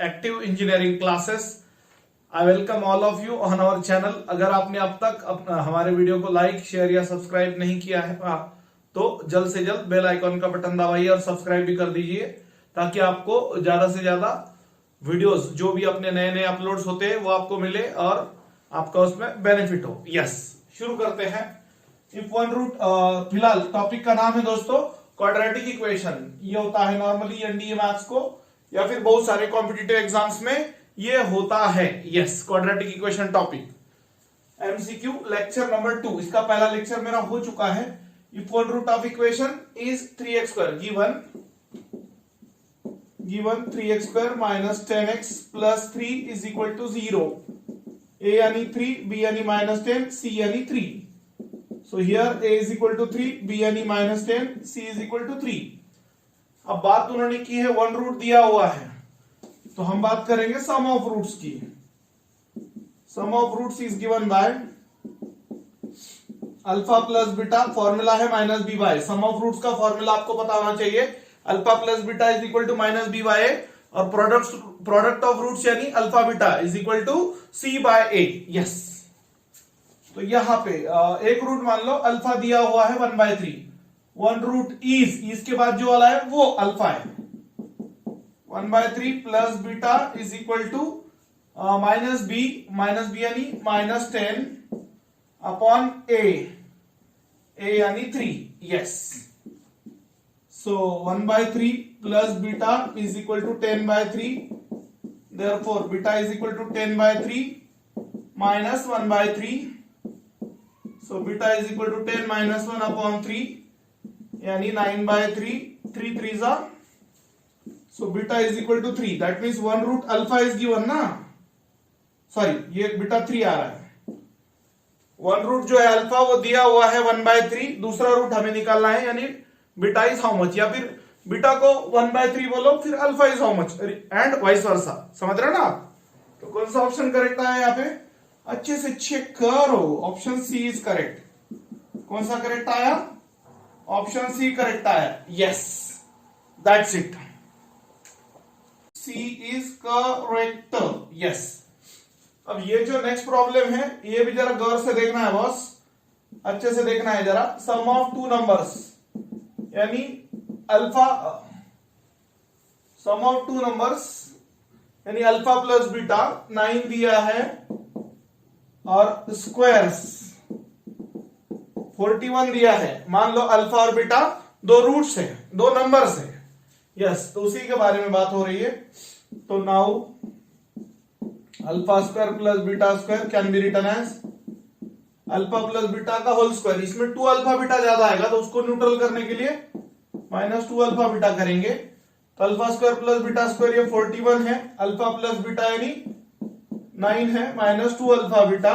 Active engineering classes. I welcome all of you on our channel. अगर आपने अब तक हमारे वीडियो को लाइक, शेयर या सब्सक्राइब नहीं किया है तो जल्द से जल्द बेल आइकॉन का बटन दबाइए और सब्सक्राइब भी कर दीजिए, ताकि आपको ज्यादा से ज्यादा वीडियोस जो भी अपने नए नए अपलोड्स होते हैं वो आपको मिले और आपका उसमें बेनिफिट हो। यस, शुरू करते हैं। इफ वन रूट, फिलहाल टॉपिक का नाम है दोस्तों क्वाड्रेटिक इक्वेशन। ये होता है नॉर्मली एनडीए मैथ्स को या फिर बहुत सारे कॉम्पिटिटिव एग्जाम्स में ये होता है। Yes, quadratic equation topic MCQ lecture number 2। इसका पहला लेक्चर मेरा हो चुका है। If one root of equation is 3x² given 3x² minus 10x plus 3 is equal to 0. A यानी 3, B यानी -10, C यानी 3. So here A is equal to 3, B यानी -10, C is equal to 3. अब बात उन्होंने की है वन रूट दिया हुआ है, तो हम बात करेंगे सम ऑफ रूट्स की। Sum of roots is given by alpha plus beta, formula है -b/a। सम ऑफ रूट्स का फॉर्मूला आपको पता होना चाहिए। Alpha plus beta is equal to -b/a और प्रोडक्ट ऑफ रूट्स यानी alpha beta is equal to c/a। Yes, तो यहां पे एक रूट मान लो अल्फा दिया हुआ है 1/3। वन रूट इज के बाद जो वाला है वो अल्फा है। 1/3 plus beta is equal to -b यानी -10 अपॉन a यानी 3। Yes, so 1/3 plus beta is equal to 10/3. Therefore beta is equal to 10/3 minus 1/3. So beta is equal to 10 minus 1 upon 3 यानी 9/3. 3 3s are, so beta is equal to 3. That means one root alpha is given ना, sorry ये beta 3 आ रहा है। One root जो है alpha वो दिया हुआ है 1/3, दूसरा रूट हमें निकालना है यानी बीटा इज हाउ मच, या फिर बीटा को 1/3 बोलो फिर alpha is how much and vice versa. समझ रहे हो ना आप? तो कौन सा ऑप्शन करेक्ट आया यहाँ पे? अच्छे से चेक करो, ऑप्शन सी इज करेक्ट। कौन सा करेक्ट आया? ऑप्शन सी करेक्ट आया। Yes, that's it, C is correct. Yes, अब ये जो नेक्स्ट प्रॉब्लम है ये भी जरा गौर से देखना है बॉस, अच्छे से देखना है जरा। सम ऑफ टू नंबर्स यानी alpha, sum of two numbers यानी अल्फा प्लस बीटा 9 दिया है और स्क्वायर्स 41 दिया है। मान लो अल्फा और बीटा दो रूट्स है, दो नंबर्स है। यस, तो उसी के बारे में बात हो रही है। तो now alpha square plus beta square can be written as alpha plus beta का होल स्क्वायर। इसमें 2 अल्फा बीटा ज्यादा आएगा तो उसको न्यूट्रल करने के लिए -2 अल्फा बीटा करेंगे। तो alpha square plus beta square ये 41 है, अल्फा प्लस बीटा यानी 9 है, -2 alpha beta.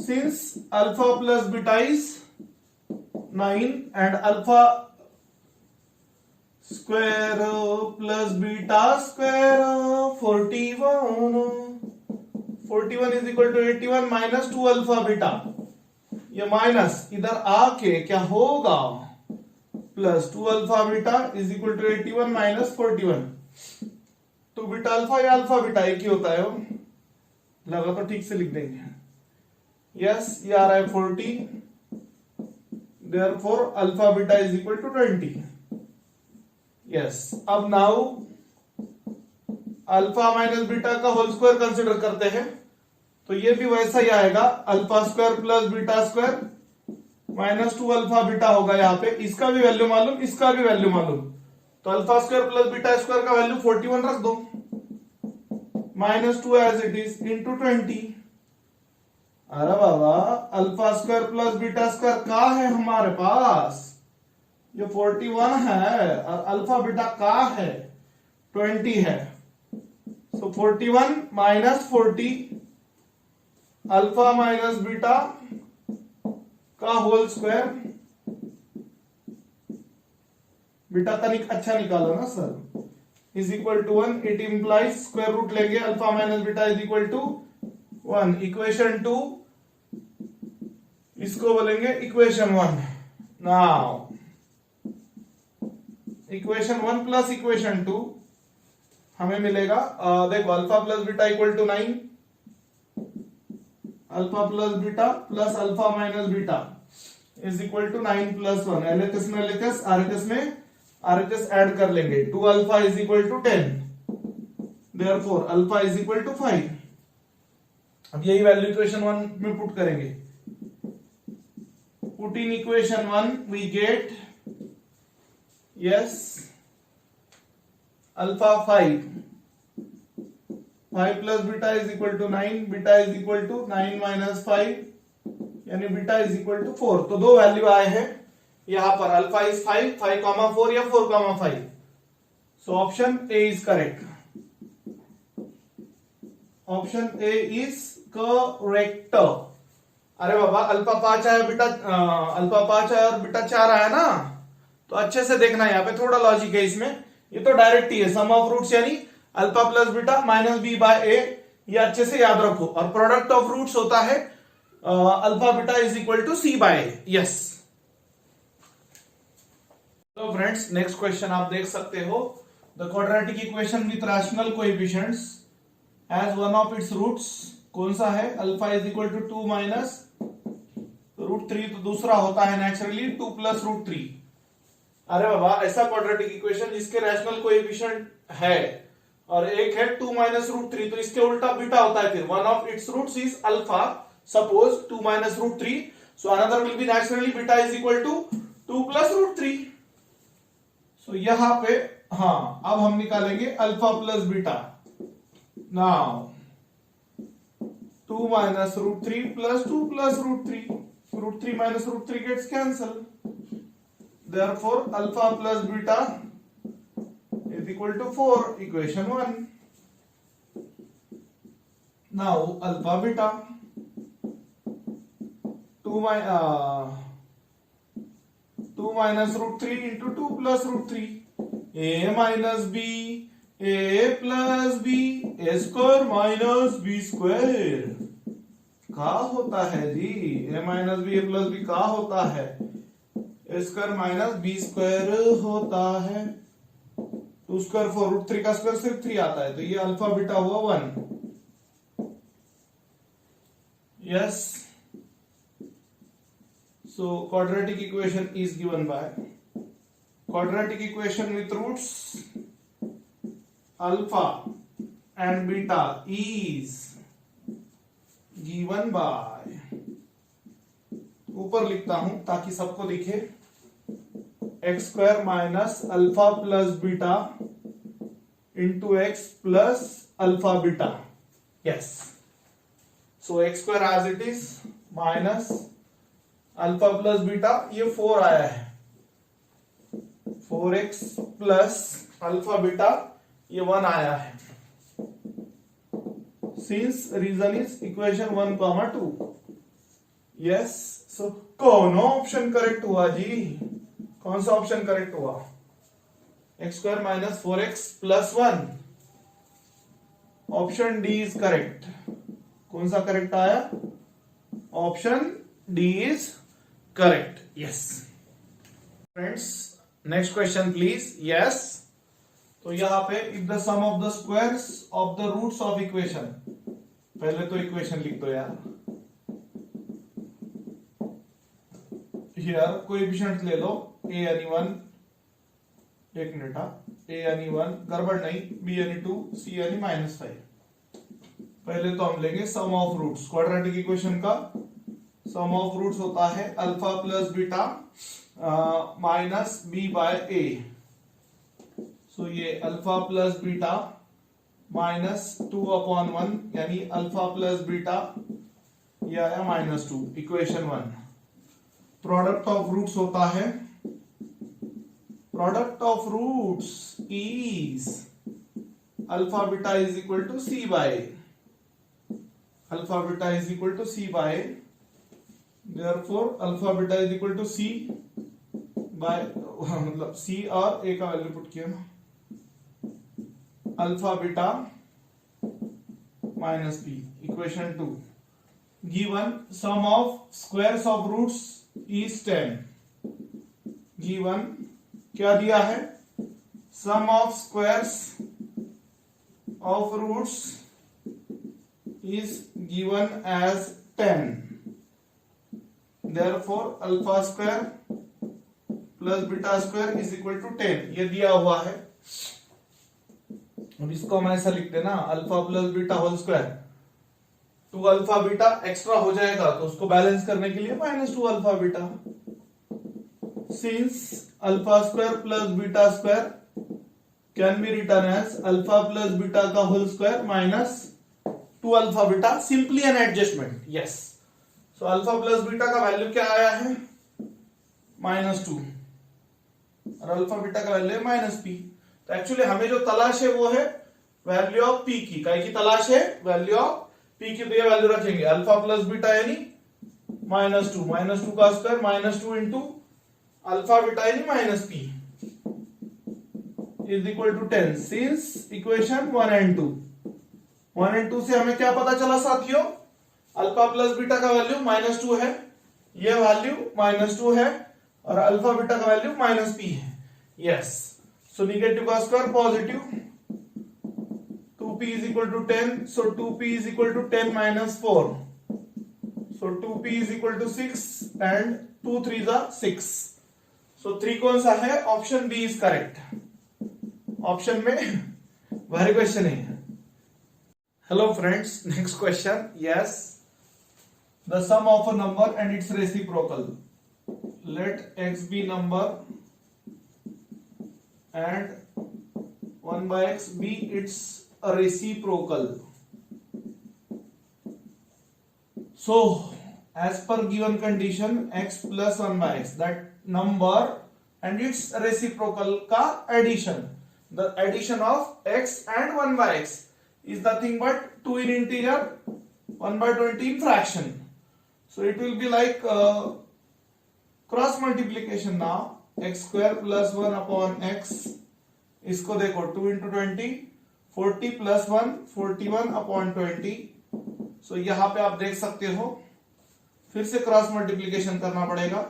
Since alpha plus beta is 9 and alpha square plus beta square 41 is equal to 81 -2 alpha beta. ये माइनस इधर आके क्या होगा? +2 alpha beta is equal to 81 - 41। तो बीटा अल्फा या अल्फा बीटा एक ही होता है, वो लगा तो ठीक से लिख देंगे। यस, ये आ रहा है 40, therefore alpha beta is equal to 20। Yes, अब नाउ अल्फा माइनस बीटा का होल स्क्वायर कंसिडर करते हैं, तो ये भी वैसा ही आएगा। Alpha square plus beta square -2 alpha beta होगा। यहाँ पे इसका भी वैल्यू मालूम, इसका भी वैल्यू मालूम, तो alpha square plus beta square का वैल्यू 41 रख दो, -2 एज इट इज इंटू 20। अरे बाबा, alpha square plus beta square का है हमारे पास, ये 41 है और अल्फा बीटा का है 20 है। सो 41 - 40 अल्फा माइनस बीटा का होल स्क्वायर। बीटा तनिक अच्छा निकालो ना sir, is equal to 1। It implies square root लेंगे alpha minus beta is equal to 1। Equation 2 इसको बोलेंगे equation 1। Now equation 1 plus equation 2 हमें मिलेगा देखो alpha plus beta equal to 9, alpha plus beta plus alpha minus beta is equal to 9 plus 1। LHS में LHS, RHS में RHS add कर लेंगे। 2 alpha is equal to 10, therefore alpha is equal to 5। अब यही value equation 1 में put करेंगे। Put in equation 1 we get yes alpha 5 plus beta is equal to 9, beta is equal to 9 minus 5 यानी beta is equal to 4। तो दो value आए हैं यहां पर, अल्फा इज 5, 5,4 या 4,5। So option A is correct, option A is correct. अरे बाबा अल्फा 5 आया बीटा अल्फा 5 आया और बीटा 4 आया ना, तो अच्छे से देखना, यहाँ पे थोड़ा लॉजिक है इसमें। ये तो डायरेक्ट ही है, सम ऑफ रूट्स यानी alpha plus beta minus B by A, ये अच्छे से याद रखो। और प्रोडक्ट ऑफ रूट्स होता है alpha beta is equal to C by a. Yes, तो फ्रेंड्स नेक्स्ट क्वेश्चन आप देख सकते हो। The quadratic equation with rational coefficients has one of its roots, कौन सा है? Alpha is equal to 2 minus root 3, तो दूसरा होता है नेचुरली 2 प्लस रूट 3। अरे बाबा ऐसा क्वाड्रेटिक इक्वेशन जिसके रैशनल कोएफिशिएंट है और एक है 2 माइनस रूट 3, तो इसके उल्टा बीटा होता है। फिर one of its roots is alpha, suppose 2 minus root 3, so another will be naturally beta is equal to 2 plus root 3। So यहां पे हाँ, अब हम निकालेंगे alpha plus beta. Now 2 minus root 3 plus 2 plus root 3, root 3 minus root 3 gets cancel, therefore alpha plus beta is equal to 4, equation 1. Now alpha beta 2 minus root 3 into 2 plus root 3, a minus b, a plus b, a square minus b square का होता है जी। a minus b, a plus b का होता है? Square minus B square होता है। 2 square 4, root 3 का square सिर्फ 3 आता है, तो ये अल्फा बीटा हुआ 1। Yes, so quadratic equation is given by quadratic equation with roots alpha and beta is given by, ऊपर लिखता हूं ताकि सबको दिखे, x square minus alpha plus beta into x plus alpha beta. Yes, so x square as it is minus alpha plus beta, ये 4 आया है, 4x plus alpha beta ये 1 आया है। Since reason is equation 1,2। Yes, so कौन option correct हुआ जी? कौन सा ऑप्शन करेक्ट हुआ? X square minus 4x plus 1, option D is correct. कौन सा करेक्ट आया? Option D is correct. Yes friends, next question please. Yes, तो यहां पे if the sum of the squares of the roots of equation, पहले तो equation लिख दो यार। हियर कोएफिशिएंट्स ले लो, a यानी 1, एक मिनट, a यानी 1, गड़बड़ नहीं, b यानी 2, c यानी -5। पहले तो हम लेंगे sum of roots. Quadratic equation का सम ऑफ रूट्स होता है alpha plus beta minus B by A. So ये अल्फा प्लस बीटा माइनस 2/1 यानी अल्फा प्लस बीटा, ये आया -2, इक्वेशन 1। प्रोडक्ट ऑफ रूट्स होता है, product of roots is alpha beta is equal to C by, alpha beta is equal to C by, therefore alpha beta is equal to C by, मतलब C और A का value put किया ना, alpha beta minus B, equation 2। Given sum of squares of roots is 10। Given क्या दिया है? Sum of squares of roots is given as 10. Therefore alpha square plus beta square is equal to 10. ये दिया हुआ है. अब इसको हम ऐसा लिख देना, alpha plus beta whole square. 2 alpha beta extra हो जाएगा तो उसको बैलेंस करने के लिए -2 alpha beta. Since alpha square plus beta square can be written as alpha plus beta का whole square minus 2 alpha beta, simply an adjustment. Yes. So alpha plus beta का value क्या आया है? -2 और अल्फा बीटा का value है -p. तो actually हमें जो तलाश है वो है वैल्यू ऑफ p की. काय की तलाश है? वैल्यू ऑफ p की. तो ये वैल्यू रखेंगे अल्फा प्लस बीटा यानी -2 का स्क्वायर -2 इंटू अल्फा बीटा यानी -p is equal to 10. Since equation 1 and 2 से हमें क्या पता चला साथियों? अल्फा प्लस बीटा का वैल्यू -2 है, ये वैल्यू -2 है और अल्फा बीटा का वैल्यू -p है. यस. सो नेगेटिव का square positive. 2p is equal to 10. So 2p is equal to 10 minus 4. So 2p is equal to 6 and 2 3 6. So 3 कौन सा है? Option B is correct. Option में very question है. Hello friends, next question. Yes, the sum of a number and its reciprocal. Let x be number and 1/x be its reciprocal. So as per given condition x plus 1/x, that number and its reciprocal का addition, the addition of x and 1/x is nothing but 2 in integer, 1/20 in fraction. So it will be like cross multiplication. Now x square plus 1 upon x, इसको देखो 2 into 20, 40 plus 1, 41 upon 20. So यहां पे आप देख सकते हो फिर से क्रॉस मल्टीप्लीकेशन करना पड़ेगा.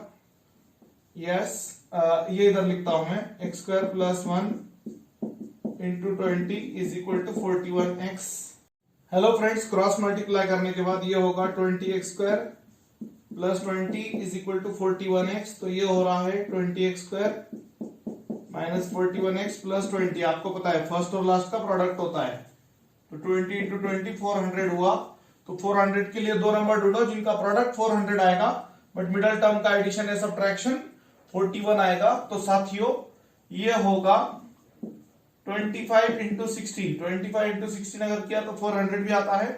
यस, ये इधर लिखता हूं मैं, x square plus 1 into 20 is equal to 41x. Hello friends, cross multiply करने के बाद ये होगा 20x square plus 20 is equal to 41x. तो ये हो रहा है 20x square minus 41x plus 20. आपको पता है फर्स्ट और लास्ट का प्रोडक्ट होता है. तो 20 into 20 400 हुआ. तो 400 के लिए दो नंबर ढूंढो जिनका प्रोडक्ट 400 आएगा बट मिडिल टर्म का एडिशन है सब्ट्रैक्शन 41 आएगा. तो साथियों ये होगा 25 into 16. 25 into 16 अगर किया तो 400 भी आता है.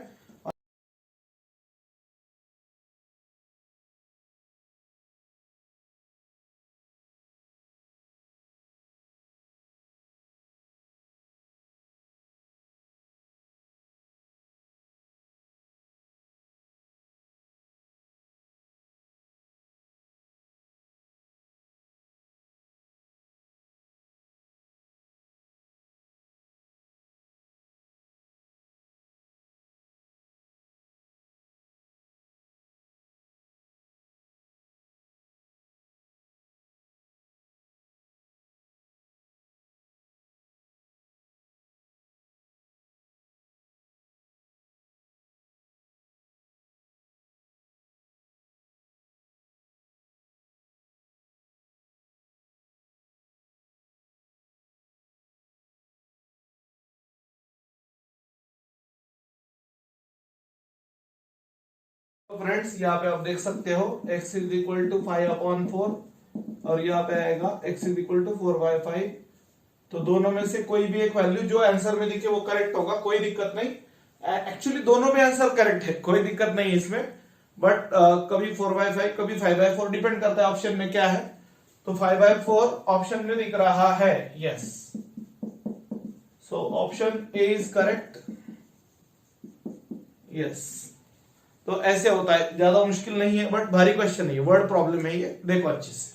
फ्रेंड्स यहाँ पे आप देख सकते हो x इज इक्वल टू 5/4 और यहाँ पे आएगा x इज इक्वल टू 4/5. तो दोनों में से कोई भी एक वैल्यू जो आंसर में दिखे वो करेक्ट होगा, कोई दिक्कत नहीं. एक्चुअली दोनों में आंसर करेक्ट है, कोई दिक्कत नहीं इसमें. बट कभी 4/5 कभी 5/4 डिपेंड करता है ऑप्शन में क्या है. तो 5/4 ऑप्शन में दिख रहा है. Yes, so option A is correct. Yes, तो ऐसे होता है, ज्यादा मुश्किल नहीं है बट भारी क्वेश्चन है, वर्ड प्रॉब्लम है ये, देखो अच्छे से.